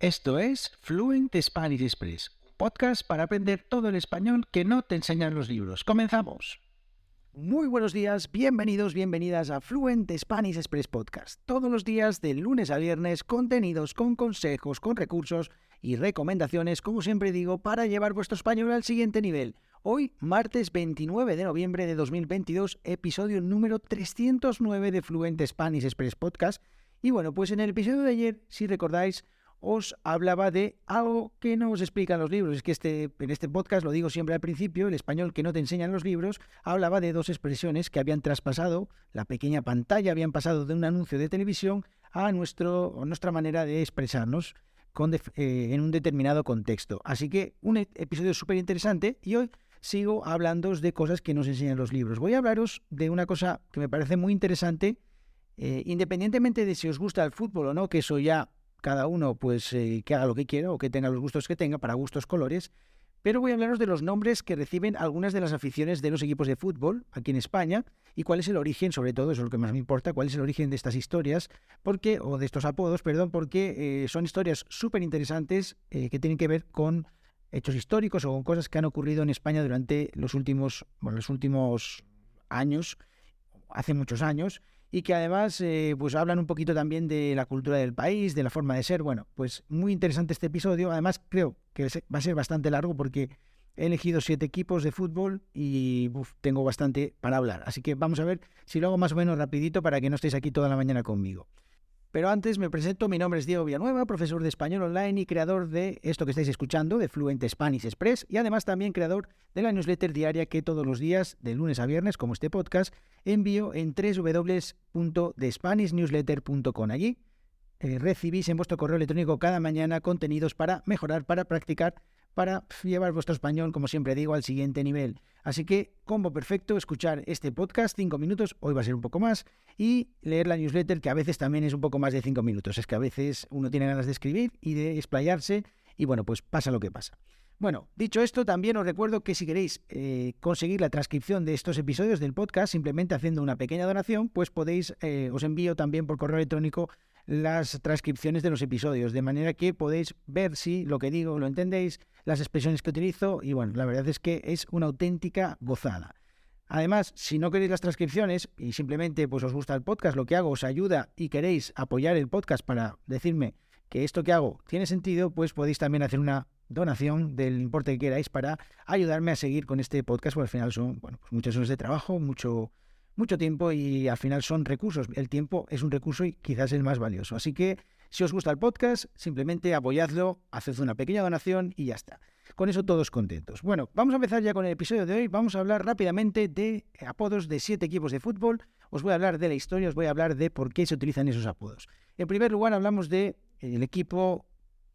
Esto es Fluent Spanish Express, un podcast para aprender todo el español que no te enseñan los libros. ¡Comenzamos! Muy buenos días, bienvenidas a Fluent Spanish Express Podcast. Todos los días, de lunes a viernes, contenidos con consejos, con recursos y recomendaciones, como siempre digo, para llevar vuestro español al siguiente nivel. Hoy, martes 29 de noviembre de 2022, episodio número 309 de Fluent Spanish Express Podcast. Y bueno, pues en el episodio de ayer, si recordáis, os hablaba de algo que no os explican los libros. Es que en este podcast, lo digo siempre al principio, el español que no te enseñan los libros, hablaba de dos expresiones que habían traspasado la pequeña pantalla, habían pasado de un anuncio de televisión a nuestra manera de expresarnos en un determinado contexto. Así que un episodio súper interesante, y hoy sigo hablándoos de cosas que nos enseñan los libros. Voy a hablaros de una cosa que me parece muy interesante, independientemente de si os gusta el fútbol o no, que eso ya cada uno pues que haga lo que quiera o que tenga los gustos que tenga, para gustos colores, pero voy a hablaros de los nombres que reciben algunas de las aficiones de los equipos de fútbol aquí en España y cuál es el origen, sobre todo, eso es lo que más me importa, cuál es el origen de estas historias, o de estos apodos, porque son historias súper interesantes que tienen que ver con hechos históricos o con cosas que han ocurrido en España durante los últimos años, hace muchos años, y que además pues hablan un poquito también de la cultura del país, de la forma de ser. Bueno, pues muy interesante este episodio. Además creo que va a ser bastante largo porque he elegido 7 equipos de fútbol y tengo bastante para hablar. Así que vamos a ver si lo hago más o menos rapidito para que no estéis aquí toda la mañana conmigo. Pero antes me presento, mi nombre es Diego Villanueva, profesor de español online y creador de esto que estáis escuchando, de Fluent Spanish Express, y además también creador de la newsletter diaria que todos los días, de lunes a viernes, como este podcast, envío en www.thespanishnewsletter.com. Allí recibís en vuestro correo electrónico cada mañana contenidos para mejorar, para practicar, para llevar vuestro español, como siempre digo, al siguiente nivel. Así que, combo perfecto, escuchar este podcast 5 minutos, hoy va a ser un poco más, y leer la newsletter, que a veces también es un poco más de 5 minutos. Es que a veces uno tiene ganas de escribir y de explayarse, y bueno, pues pasa lo que pasa. Bueno, dicho esto, también os recuerdo que si queréis conseguir la transcripción de estos episodios del podcast, simplemente haciendo una pequeña donación, pues podéis, os envío también por correo electrónico las transcripciones de los episodios, de manera que podéis ver si lo que digo lo entendéis, las expresiones que utilizo, y bueno, la verdad es que es una auténtica gozada. Además, si no queréis las transcripciones y simplemente pues os gusta el podcast, lo que hago os ayuda y queréis apoyar el podcast para decirme que esto que hago tiene sentido, pues podéis también hacer una donación del importe que queráis para ayudarme a seguir con este podcast, porque al final son pues muchas horas de trabajo, mucho tiempo, y al final son recursos. El tiempo es un recurso y quizás el más valioso. Así que si os gusta el podcast, simplemente apoyadlo, haced una pequeña donación y ya está. Con eso todos contentos. Bueno, vamos a empezar ya con el episodio de hoy. Vamos a hablar rápidamente de apodos de 7 equipos de fútbol. Os voy a hablar de la historia, os voy a hablar de por qué se utilizan esos apodos. En primer lugar, hablamos de el equipo,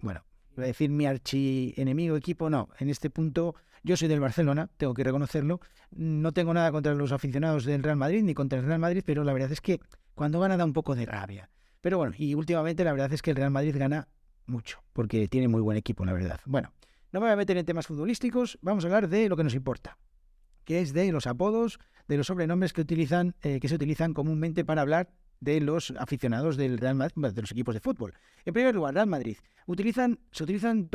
bueno, iba a decir mi archienemigo equipo, no, en este punto yo soy del Barcelona, tengo que reconocerlo, no tengo nada contra los aficionados del Real Madrid ni contra el Real Madrid, pero la verdad es que cuando gana da un poco de rabia. Pero bueno, y últimamente la verdad es que el Real Madrid gana mucho, porque tiene muy buen equipo, la verdad. Bueno, no me voy a meter en temas futbolísticos, vamos a hablar de lo que nos importa, que es de los apodos, de los sobrenombres que se utilizan comúnmente para hablar de los aficionados del Real Madrid, de los equipos de fútbol. En primer lugar, Real Madrid. Se utilizan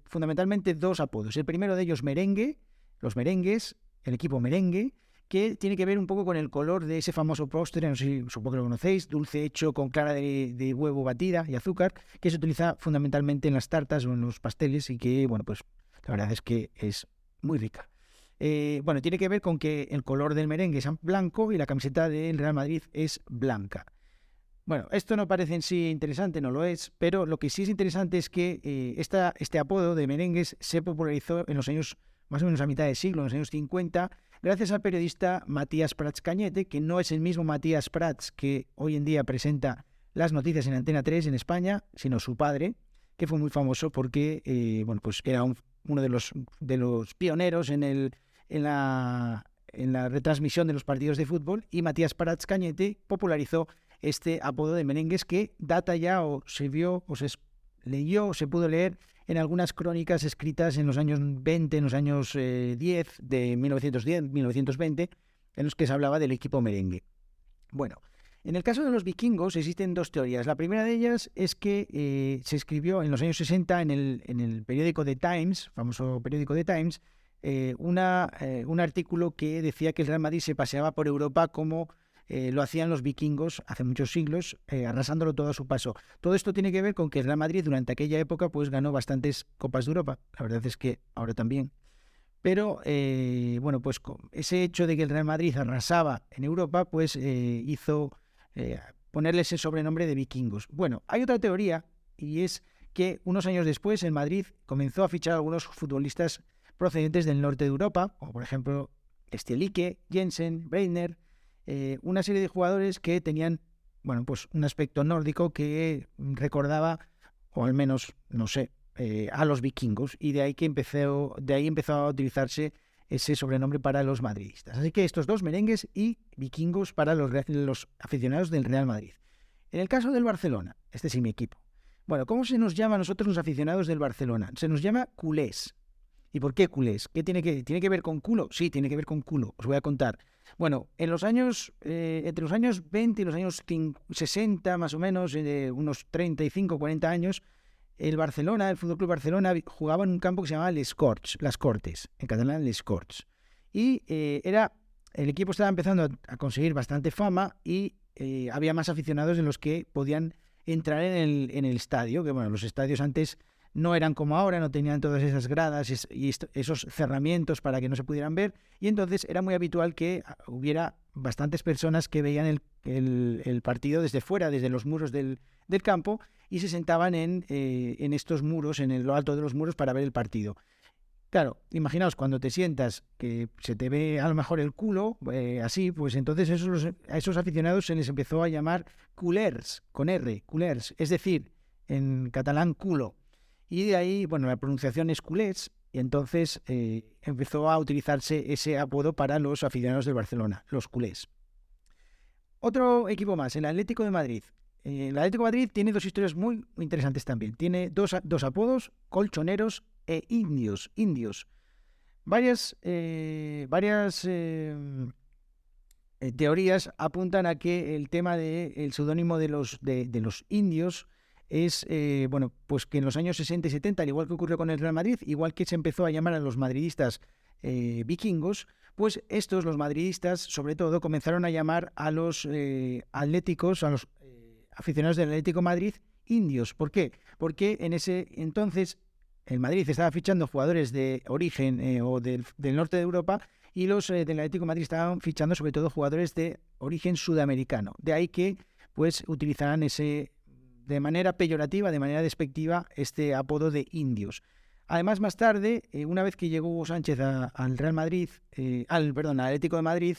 fundamentalmente dos apodos. El primero de ellos, merengue, los merengues, el equipo merengue, que tiene que ver un poco con el color de ese famoso postre, no sé si supongo que lo conocéis, dulce hecho con clara de huevo batida y azúcar, que se utiliza fundamentalmente en las tartas o en los pasteles y que, bueno, pues la verdad es que es muy rica. Tiene que ver con que el color del merengue es blanco y la camiseta del Real Madrid es blanca. Bueno, esto no parece en sí interesante, no lo es, pero lo que sí es interesante es que este apodo de merengues se popularizó en los años, más o menos a mitad de siglo, en los años 50, gracias al periodista Matías Prats Cañete, que no es el mismo Matías Prats que hoy en día presenta las noticias en Antena 3 en España, sino su padre, que fue muy famoso porque pues era uno de los pioneros en la retransmisión de los partidos de fútbol, y Matías Prats Cañete popularizó este apodo de merengues que data ya o se vio o se leyó o se pudo leer en algunas crónicas escritas en los años 20, en los años 10, de 1910, 1920, en los que se hablaba del equipo merengue. Bueno, En el caso de los vikingos existen dos teorías. La primera de ellas es que se escribió en los años 60 en el periódico The Times, famoso periódico The Times, un artículo que decía que el Real Madrid se paseaba por Europa como lo hacían los vikingos hace muchos siglos, arrasándolo todo a su paso. Todo esto tiene que ver con que el Real Madrid durante aquella época pues ganó bastantes Copas de Europa. La verdad es que ahora también. Pero, bueno, pues ese hecho de que el Real Madrid arrasaba en Europa, pues hizo ponerle ese sobrenombre de vikingos. Bueno, hay otra teoría, y es que unos años después el Madrid comenzó a fichar a algunos futbolistas procedentes del norte de Europa, como por ejemplo Stielike, Jensen, Breitner, una serie de jugadores que tenían, bueno, pues un aspecto nórdico que recordaba, o al menos, no sé, a los vikingos, y de ahí empezó a utilizarse ese sobrenombre para los madridistas. Así que estos dos, merengues y vikingos, para los aficionados del Real Madrid. En el caso del Barcelona, este sí mi equipo. Bueno, ¿cómo se nos llama a nosotros los aficionados del Barcelona? Se nos llama culés. ¿Y por qué culés? ¿Qué tiene que ver con culo? Sí, tiene que ver con culo. Os voy a contar. Bueno, en los años, entre los años 20 y los años 60, más o menos, unos 35, 40 años, el Barcelona, el Fútbol Club Barcelona, jugaba en un campo que se llamaba Les Corts, Las Cortes, en catalán Les Corts. Y el equipo estaba empezando a conseguir bastante fama y había más aficionados de los que podían entrar en el estadio, que bueno, los estadios antes no eran como ahora, no tenían todas esas gradas y esos cerramientos para que no se pudieran ver, y entonces era muy habitual que hubiera bastantes personas que veían el partido desde fuera, desde los muros del campo, y se sentaban en estos muros, en lo alto de los muros, para ver el partido. Claro, imaginaos cuando te sientas que se te ve a lo mejor el culo, así, pues entonces a esos aficionados se les empezó a llamar culers, con R, culers, es decir, en catalán culo. Y de ahí, bueno, la pronunciación es culés, y entonces empezó a utilizarse ese apodo para los aficionados del Barcelona, los culés. Otro equipo más, el Atlético de Madrid. El Atlético de Madrid tiene dos historias muy interesantes también. Tiene dos apodos, colchoneros e indios. Varias teorías apuntan a que el tema del seudónimo de los indios es, bueno, pues que en los años 60 y 70, al igual que ocurrió con el Real Madrid, igual que se empezó a llamar a los madridistas vikingos, pues estos, los madridistas, sobre todo, comenzaron a llamar a los atléticos, a los aficionados del Atlético de Madrid, indios. ¿Por qué? Porque en ese entonces el Madrid estaba fichando jugadores de origen o del norte de Europa, y los del Atlético de Madrid estaban fichando sobre todo jugadores de origen sudamericano. De ahí que pues utilizaran de manera peyorativa, de manera despectiva, este apodo de indios. Además, más tarde, una vez que llegó Hugo Sánchez al Real Madrid, al Atlético de Madrid,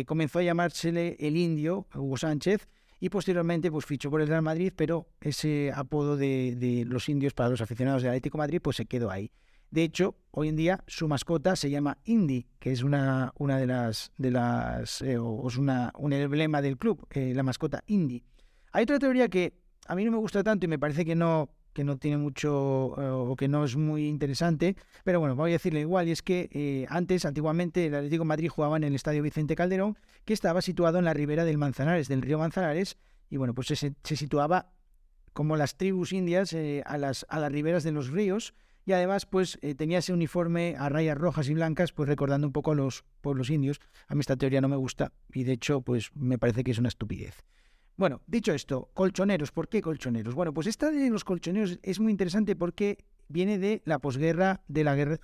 comenzó a llamársele el indio, Hugo Sánchez, y posteriormente pues fichó por el Real Madrid, pero ese apodo de los indios para los aficionados del Atlético de Madrid pues se quedó ahí. De hecho, hoy en día su mascota se llama Indy, que es una de las o es un emblema del club, la mascota Indy. Hay otra teoría que a mí no me gusta tanto y me parece que no tiene mucho o que no es muy interesante, pero bueno, voy a decirle igual, y es que antiguamente el Atlético de Madrid jugaba en el Estadio Vicente Calderón, que estaba situado en la ribera del Manzanares, del río Manzanares, y bueno, pues se situaba como las tribus indias a las riberas de los ríos, y además pues tenía ese uniforme a rayas rojas y blancas, pues recordando un poco a los pueblos indios. A mí esta teoría no me gusta y de hecho pues me parece que es una estupidez. Bueno, dicho esto, colchoneros. ¿Por qué colchoneros? Bueno, pues esta de los colchoneros es muy interesante porque viene de la posguerra, de la Guerra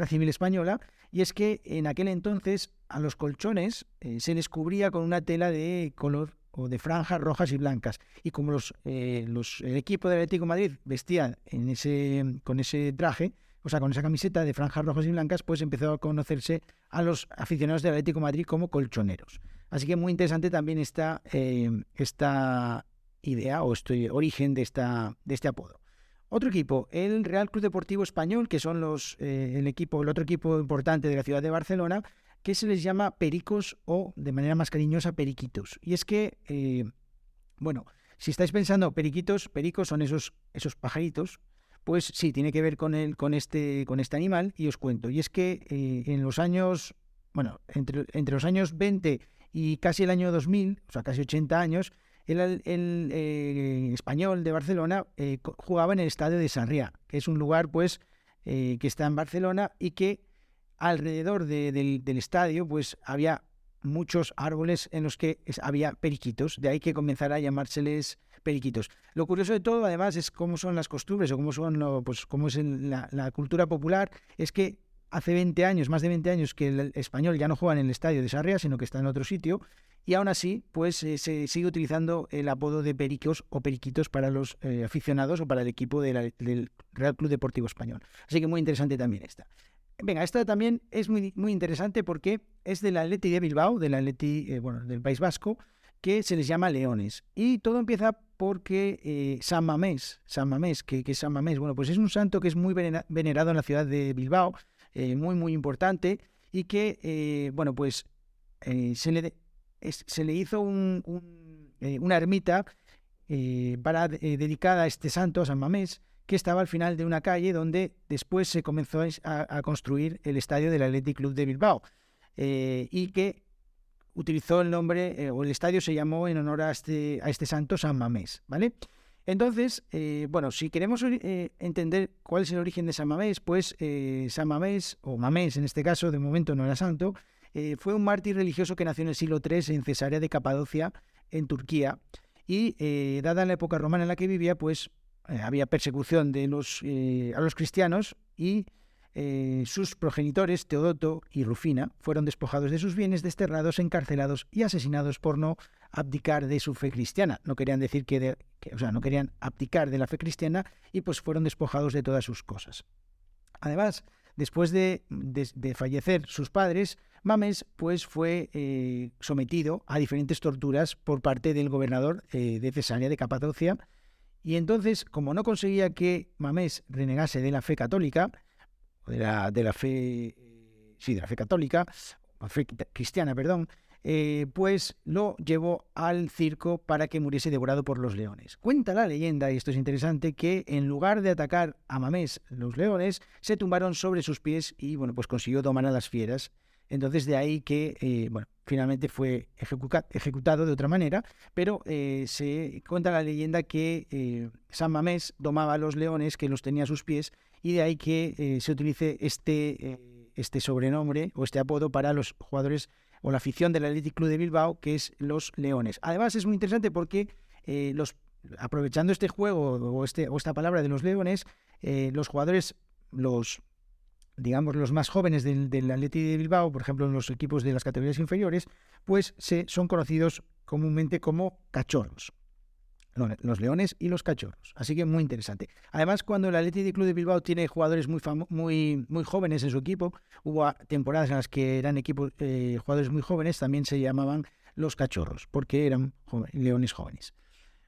Civil Española, y es que en aquel entonces a los colchones se les cubría con una tela de color o de franjas rojas y blancas, y como el equipo del Atlético de Madrid vestían con ese traje, o sea, con esa camiseta de franjas rojas y blancas, pues empezó a conocerse a los aficionados del Atlético de Madrid como colchoneros. Así que muy interesante también esta idea o este origen de este apodo. Otro equipo, el Real Club Deportivo Español, que son el otro equipo importante de la ciudad de Barcelona, que se les llama Pericos o, de manera más cariñosa, Periquitos. Y es que, bueno, si estáis pensando pericos son esos pajaritos, pues sí, tiene que ver con este animal, y os cuento. Y es que en los años, bueno, entre los años 20 y casi el año 2000, o sea, casi 80 años, el Español de Barcelona jugaba en el estadio de Sarriá, que es un lugar pues que está en Barcelona y que alrededor del estadio pues había muchos árboles en los que había periquitos, de ahí que comenzara a llamárseles periquitos. Lo curioso de todo, además, es cómo son las costumbres o cómo son pues cómo es la cultura popular, es que hace 20 años, más de 20 años, que el Español ya no juega en el estadio de Sarriá, sino que está en otro sitio, y aún así, pues se sigue utilizando el apodo de pericos o periquitos para los aficionados o para el equipo del Real Club Deportivo Español. Así que muy interesante también esta. Venga, esta también es muy, muy interesante porque es del Athletic de Bilbao, del Athletic, del País Vasco, que se les llama Leones. Y todo empieza porque San Mamés, ¿qué es San Mamés? Bueno, pues es un santo que es muy venerado en la ciudad de Bilbao, muy, muy importante, y que, bueno, pues se le hizo una ermita dedicada a este santo, a San Mamés, que estaba al final de una calle donde después se comenzó a construir el estadio del Athletic Club de Bilbao y que utilizó el nombre, o el estadio se llamó en honor a este santo San Mamés, ¿vale? Entonces, bueno, si queremos entender cuál es el origen de San Mamés, pues San Mamés, o Mamés en este caso, de momento no era santo, fue un mártir religioso que nació en el siglo III en Cesarea de Capadocia, en Turquía, y dada la época romana en la que vivía, pues había persecución a los cristianos y sus progenitores, Teodoto y Rufina, fueron despojados de sus bienes, desterrados, encarcelados y asesinados por no abdicar de su fe cristiana. No querían decir no querían abdicar de la fe cristiana y pues fueron despojados de todas sus cosas. Además, después de fallecer sus padres, Mamés pues fue sometido a diferentes torturas por parte del gobernador de Cesarea de Capadocia. Y entonces, como no conseguía que Mamés renegase de la fe católica, de la fe católica, o fe cristiana, perdón, pues lo llevó al circo para que muriese devorado por los leones. Cuenta la leyenda, y esto es interesante, que en lugar de atacar a Mamés, los leones se tumbaron sobre sus pies y, bueno, pues consiguió domar a las fieras. Entonces de ahí que, finalmente fue ejecutado de otra manera, pero se cuenta la leyenda que San Mamés domaba a los leones, que los tenía a sus pies, y de ahí que se utilice este sobrenombre o este apodo para los jugadores o la afición del Athletic Club de Bilbao, que es los Leones. Además es muy interesante porque aprovechando este juego o esta palabra de los Leones, los jugadores, los más jóvenes del Athletic de Bilbao, por ejemplo en los equipos de las categorías inferiores, pues son conocidos comúnmente como cachorros. Los leones y los cachorros. Así que muy interesante. Además, cuando el Athletic Club de Bilbao tiene jugadores muy jóvenes en su equipo, hubo temporadas en las que eran jugadores muy jóvenes, también se llamaban los cachorros, porque eran leones jóvenes.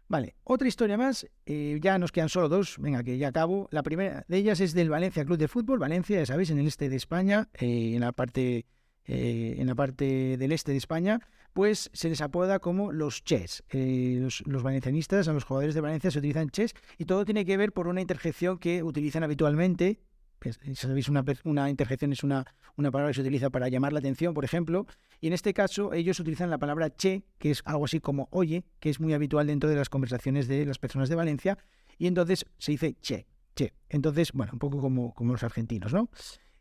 Vale, otra historia más, ya nos quedan solo dos, venga que ya acabo. La primera de ellas es del Valencia Club de Fútbol. Valencia, ya sabéis, en el este de España, en la parte del este de España, pues se les apoda como los Ches. Los valencianistas, a los jugadores de Valencia se utilizan Ches, y todo tiene que ver por una interjección que utilizan habitualmente. Sabéis, una interjección es una palabra que se utiliza para llamar la atención, por ejemplo, y en este caso ellos utilizan la palabra che, que es algo así como oye, que es muy habitual dentro de las conversaciones de las personas de Valencia, y entonces se dice che. Entonces, bueno, un poco como los argentinos, ¿no?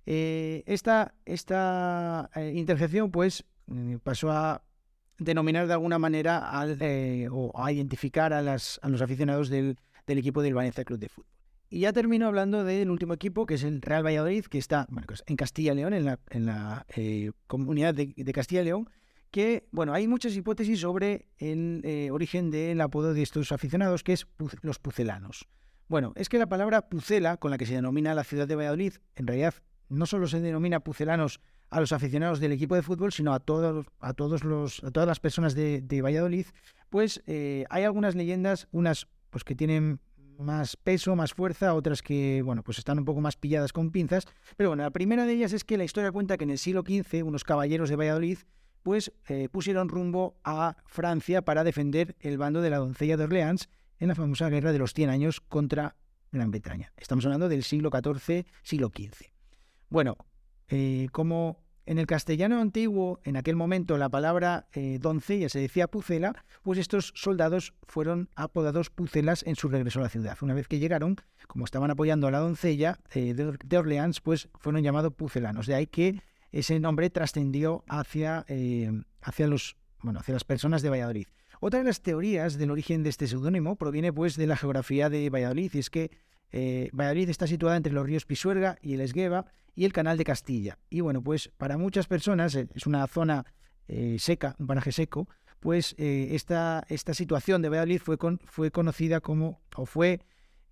Esta interjección pues pasó a denominar de alguna manera o a identificar a los aficionados del equipo del Valencia Club de Fútbol. Y ya termino hablando del último equipo, que es el Real Valladolid, que está en Castilla y León, en la comunidad de Castilla y León, que, bueno, hay muchas hipótesis sobre el origen del apodo de estos aficionados, que es los pucelanos. Bueno, es que la palabra pucela, con la que se denomina la ciudad de Valladolid, en realidad no solo se denomina pucelanos a los aficionados del equipo de fútbol, sino a todas las personas de Valladolid. Pues hay algunas leyendas, unas pues que tienen más peso, más fuerza, otras que, bueno, pues están un poco más pilladas con pinzas. Pero bueno, la primera de ellas es que la historia cuenta que en el siglo XV unos caballeros de Valladolid pues pusieron rumbo a Francia para defender el bando de la doncella de Orleans en la famosa guerra de los 100 años contra Gran Bretaña. Estamos hablando del siglo XIV, siglo XV. Bueno, como En el castellano antiguo, en aquel momento, la palabra doncella se decía pucela, pues estos soldados fueron apodados pucelas en su regreso a la ciudad. Una vez que llegaron, como estaban apoyando a la doncella de Orleans, pues fueron llamados pucelanos. De ahí que ese nombre trascendió hacia las personas de Valladolid. Otra de las teorías del origen de este seudónimo proviene pues de la geografía de Valladolid, y es que Valladolid está situada entre los ríos Pisuerga y el Esgueva y el Canal de Castilla. Y bueno, pues para muchas personas es una zona seca, un paraje seco, pues esta situación de Valladolid fue conocida como, o fue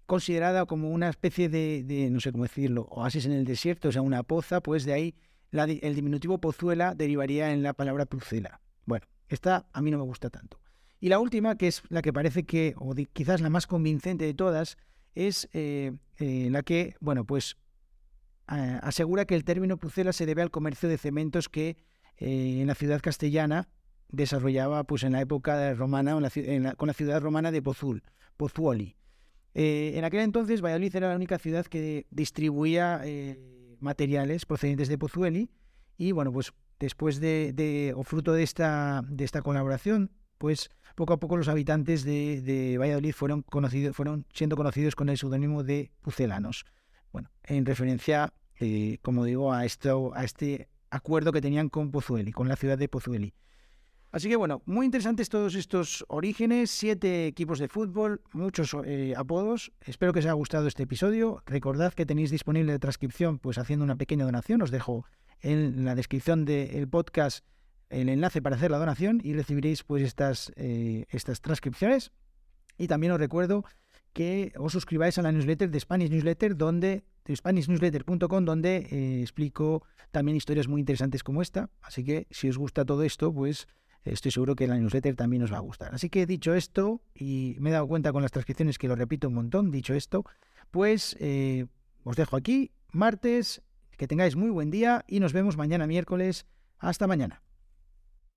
considerada como una especie de, no sé cómo decirlo, oasis en el desierto, o sea, una poza, pues de ahí el diminutivo Pozuela derivaría en la palabra Pucela. Bueno, esta a mí no me gusta tanto. Y la última, que es la que parece que, quizás la más convincente de todas, es la que, bueno, pues asegura que el término pucela se debe al comercio de cementos que en la ciudad castellana desarrollaba pues en la época romana con la ciudad romana de Pozzuoli. En aquel entonces Valladolid era la única ciudad que distribuía materiales procedentes de Pozzuoli, y bueno, pues después o fruto de esta colaboración, pues poco a poco los habitantes de Valladolid fueron siendo conocidos con el seudónimo de pucelanos. Bueno, en referencia, como digo, a este acuerdo que tenían con Pozzuoli, con la ciudad de Pozzuoli. Así que bueno, muy interesantes todos estos orígenes, 7 equipos de fútbol, muchos apodos. Espero que os haya gustado este episodio. Recordad que tenéis disponible la transcripción pues haciendo una pequeña donación. Os dejo en la descripción del podcast el enlace para hacer la donación y recibiréis pues estas transcripciones. Y también os recuerdo que os suscribáis a la newsletter de Spanish Newsletter, de SpanishNewsletter.com, donde explico también historias muy interesantes como esta. Así que si os gusta todo esto, pues estoy seguro que la newsletter también os va a gustar. Así que dicho esto, y me he dado cuenta con las transcripciones que lo repito un montón, dicho esto, pues os dejo aquí, martes, que tengáis muy buen día y nos vemos mañana miércoles. Hasta mañana.